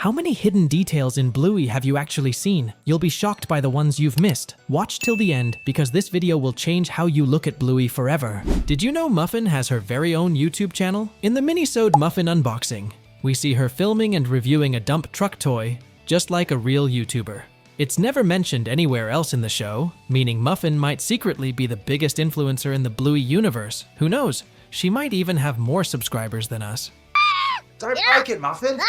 How many hidden details in Bluey have you actually seen? You'll be shocked by the ones you've missed. Watch till the end because this video will change how you look at Bluey forever. Did you know Muffin has her very own YouTube channel? In the minisode Muffin Unboxing, we see her filming and reviewing a dump truck toy, just like a real YouTuber. It's never mentioned anywhere else in the show, meaning Muffin might secretly be the biggest influencer in the Bluey universe. Who knows? She might even have more subscribers than us. Don't break it, Muffin!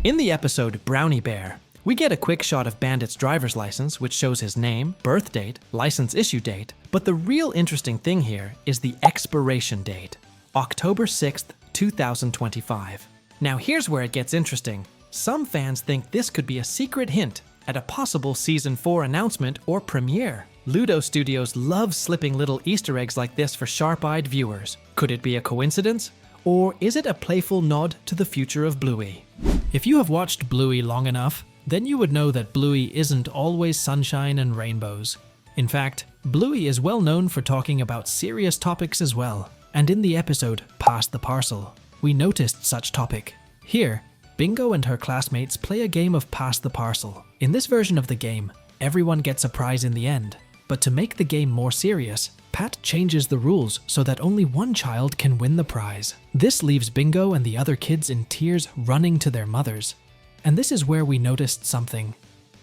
In the episode Brownie Bear, we get a quick shot of Bandit's driver's license, which shows his name, birth date, license issue date, but the real interesting thing here is the expiration date, October 6th, 2025. Now here's where it gets interesting. Some fans think this could be a secret hint at a possible Season 4 announcement or premiere. Ludo Studios loves slipping little Easter eggs like this for sharp-eyed viewers. Could it be a coincidence? Or is it a playful nod to the future of Bluey? If you have watched Bluey long enough, then you would know that Bluey isn't always sunshine and rainbows. In fact, Bluey is well known for talking about serious topics as well. And in the episode Pass the Parcel, we noticed such topic. Here, Bingo and her classmates play a game of Pass the Parcel. In this version of the game, everyone gets a prize in the end. But to make the game more serious, Pat changes the rules so that only one child can win the prize. This leaves Bingo and the other kids in tears running to their mothers. And this is where we noticed something.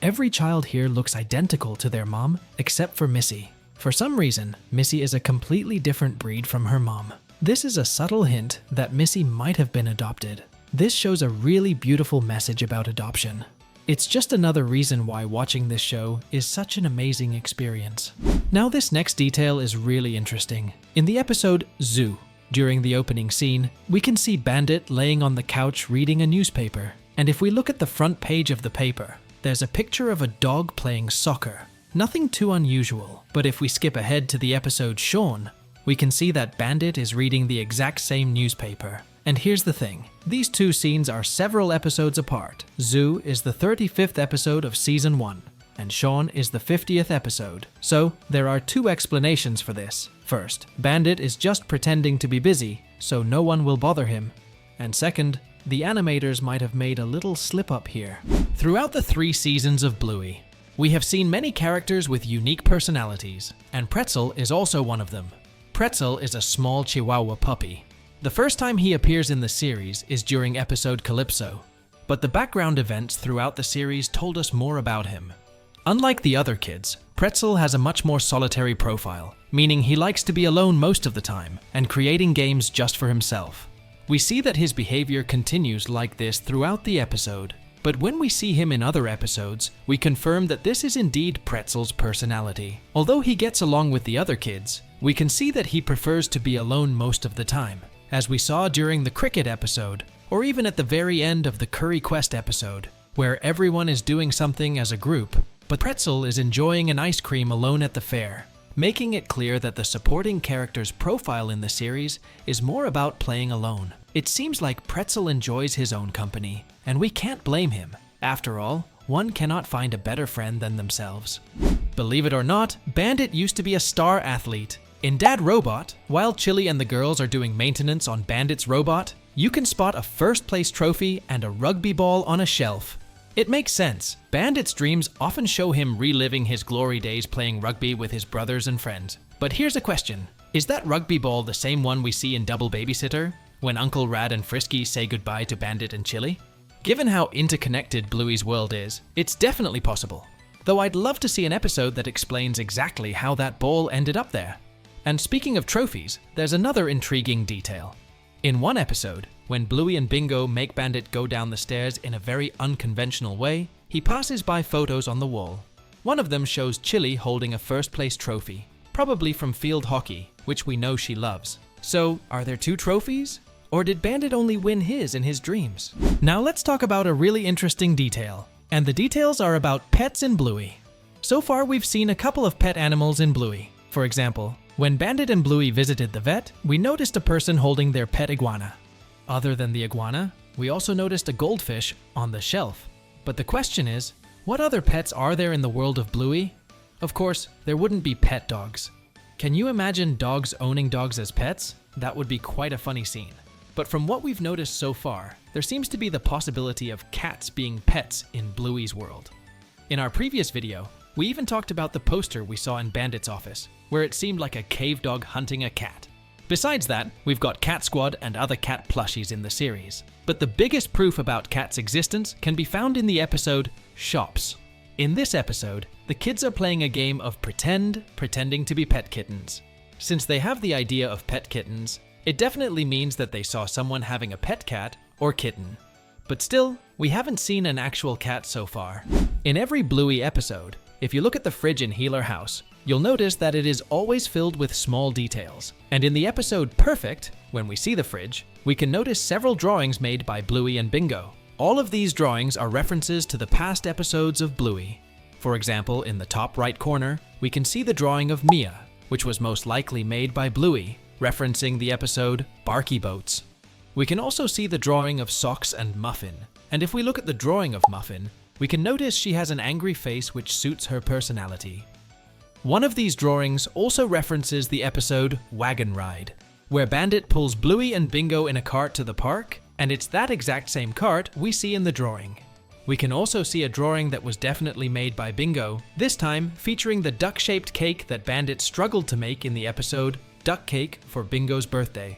Every child here looks identical to their mom, except for Missy. For some reason, Missy is a completely different breed from her mom. This is a subtle hint that Missy might have been adopted. This shows a really beautiful message about adoption. It's just another reason why watching this show is such an amazing experience. Now this next detail is really interesting. In the episode Zoo, during the opening scene, we can see Bandit laying on the couch reading a newspaper. And if we look at the front page of the paper, there's a picture of a dog playing soccer. Nothing too unusual, but if we skip ahead to the episode Shaun, we can see that Bandit is reading the exact same newspaper. And here's the thing, these two scenes are several episodes apart. Zoo is the 35th episode of Season 1, and Shaun is the 50th episode. So, there are two explanations for this. First, Bandit is just pretending to be busy, so no one will bother him. And second, the animators might have made a little slip-up here. Throughout the 3 seasons of Bluey, we have seen many characters with unique personalities, and Pretzel is also one of them. Pretzel is a small Chihuahua puppy. The first time he appears in the series is during episode Calypso, but the background events throughout the series told us more about him. Unlike the other kids, Pretzel has a much more solitary profile, meaning he likes to be alone most of the time and creating games just for himself. We see that his behavior continues like this throughout the episode, but when we see him in other episodes, we confirm that this is indeed Pretzel's personality. Although he gets along with the other kids, we can see that he prefers to be alone most of the time, as we saw during the cricket episode, or even at the very end of the Curry Quest episode, where everyone is doing something as a group, but Pretzel is enjoying an ice cream alone at the fair, making it clear that the supporting character's profile in the series is more about playing alone. It seems like Pretzel enjoys his own company, and we can't blame him. After all, one cannot find a better friend than themselves. Believe it or not, Bandit used to be a star athlete. In Dad Robot, while Chili and the girls are doing maintenance on Bandit's robot, you can spot a first-place trophy and a rugby ball on a shelf. It makes sense. Bandit's dreams often show him reliving his glory days playing rugby with his brothers and friends. But here's a question. Is that rugby ball the same one we see in Double Babysitter, when Uncle Rad and Frisky say goodbye to Bandit and Chili? Given how interconnected Bluey's world is, it's definitely possible. Though I'd love to see an episode that explains exactly how that ball ended up there. And speaking of trophies, there's another intriguing detail. In one episode, when Bluey and Bingo make Bandit go down the stairs in a very unconventional way, he passes by photos on the wall. One of them shows Chili holding a first-place trophy, probably from field hockey, which we know she loves. So, are there 2 trophies? Or did Bandit only win his in his dreams? Now let's talk about a really interesting detail. And the details are about pets in Bluey. So far we've seen a couple of pet animals in Bluey. For example, when Bandit and Bluey visited the vet, we noticed a person holding their pet iguana. Other than the iguana, we also noticed a goldfish on the shelf. But the question is, what other pets are there in the world of Bluey? Of course, there wouldn't be pet dogs. Can you imagine dogs owning dogs as pets? That would be quite a funny scene. But from what we've noticed so far, there seems to be the possibility of cats being pets in Bluey's world. In our previous video, we even talked about the poster we saw in Bandit's office, where it seemed like a cave dog hunting a cat. Besides that, we've got Cat Squad and other cat plushies in the series. But the biggest proof about Cat's existence can be found in the episode Shops. In this episode, the kids are playing a game of pretending to be pet kittens. Since they have the idea of pet kittens, it definitely means that they saw someone having a pet cat or kitten. But still, we haven't seen an actual cat so far. In every Bluey episode, if you look at the fridge in Healer House, you'll notice that it is always filled with small details. And in the episode Perfect, when we see the fridge, we can notice several drawings made by Bluey and Bingo. All of these drawings are references to the past episodes of Bluey. For example, in the top right corner, we can see the drawing of Mia, which was most likely made by Bluey, referencing the episode Barky Boats. We can also see the drawing of Socks and Muffin, and if we look at the drawing of Muffin, we can notice she has an angry face which suits her personality. One of these drawings also references the episode Wagon Ride, where Bandit pulls Bluey and Bingo in a cart to the park, and it's that exact same cart we see in the drawing. We can also see a drawing that was definitely made by Bingo, this time featuring the duck-shaped cake that Bandit struggled to make in the episode Duck Cake for Bingo's birthday.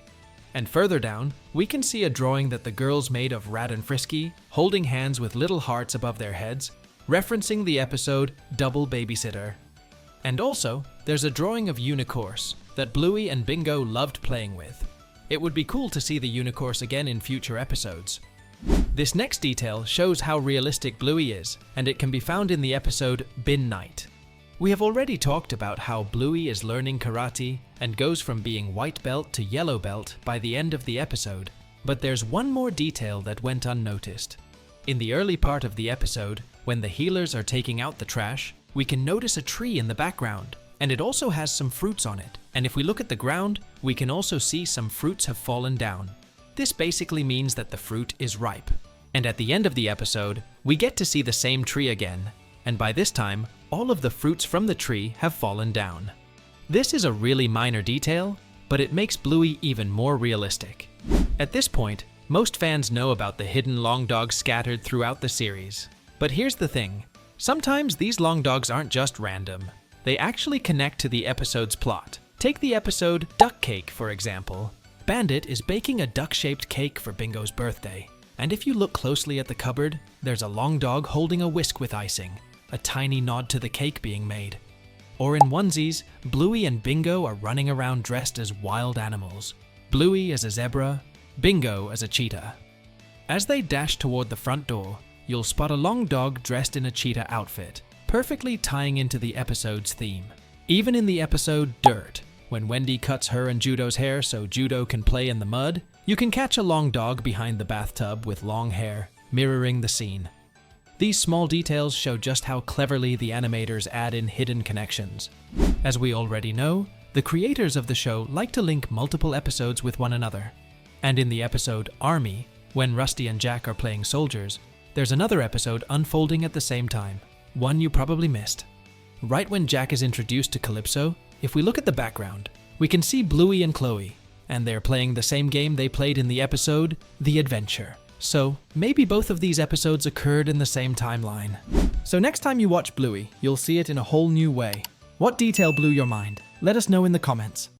And further down, we can see a drawing that the girls made of Rad and Frisky, holding hands with little hearts above their heads, referencing the episode Double Babysitter. And also, there's a drawing of Unicorse that Bluey and Bingo loved playing with. It would be cool to see the Unicorse again in future episodes. This next detail shows how realistic Bluey is, and it can be found in the episode Bin Night. We have already talked about how Bluey is learning karate and goes from being white belt to yellow belt by the end of the episode, but there's one more detail that went unnoticed. In the early part of the episode, when the healers are taking out the trash, we can notice a tree in the background, and it also has some fruits on it. And if we look at the ground, we can also see some fruits have fallen down. This basically means that the fruit is ripe. And at the end of the episode, we get to see the same tree again, and by this time, all of the fruits from the tree have fallen down. This is a really minor detail, but it makes Bluey even more realistic. At this point, most fans know about the hidden long dogs scattered throughout the series. But here's the thing, sometimes these long dogs aren't just random. They actually connect to the episode's plot. Take the episode Duck Cake, for example. Bandit is baking a duck-shaped cake for Bingo's birthday. And if you look closely at the cupboard, there's a long dog holding a whisk with icing, a tiny nod to the cake being made. Or in onesies, Bluey and Bingo are running around dressed as wild animals. Bluey as a zebra, Bingo as a cheetah. As they dash toward the front door, you'll spot a long dog dressed in a cheetah outfit, perfectly tying into the episode's theme. Even in the episode Dirt, when Wendy cuts her and Judo's hair so Judo can play in the mud, you can catch a long dog behind the bathtub with long hair, mirroring the scene. These small details show just how cleverly the animators add in hidden connections. As we already know, the creators of the show like to link multiple episodes with one another. And in the episode Army, when Rusty and Jack are playing soldiers, there's another episode unfolding at the same time, one you probably missed. Right when Jack is introduced to Calypso, if we look at the background, we can see Bluey and Chloe, and they're playing the same game they played in the episode The Adventure. So maybe both of these episodes occurred in the same timeline. So next time you watch Bluey, you'll see it in a whole new way. What detail blew your mind? Let us know in the comments.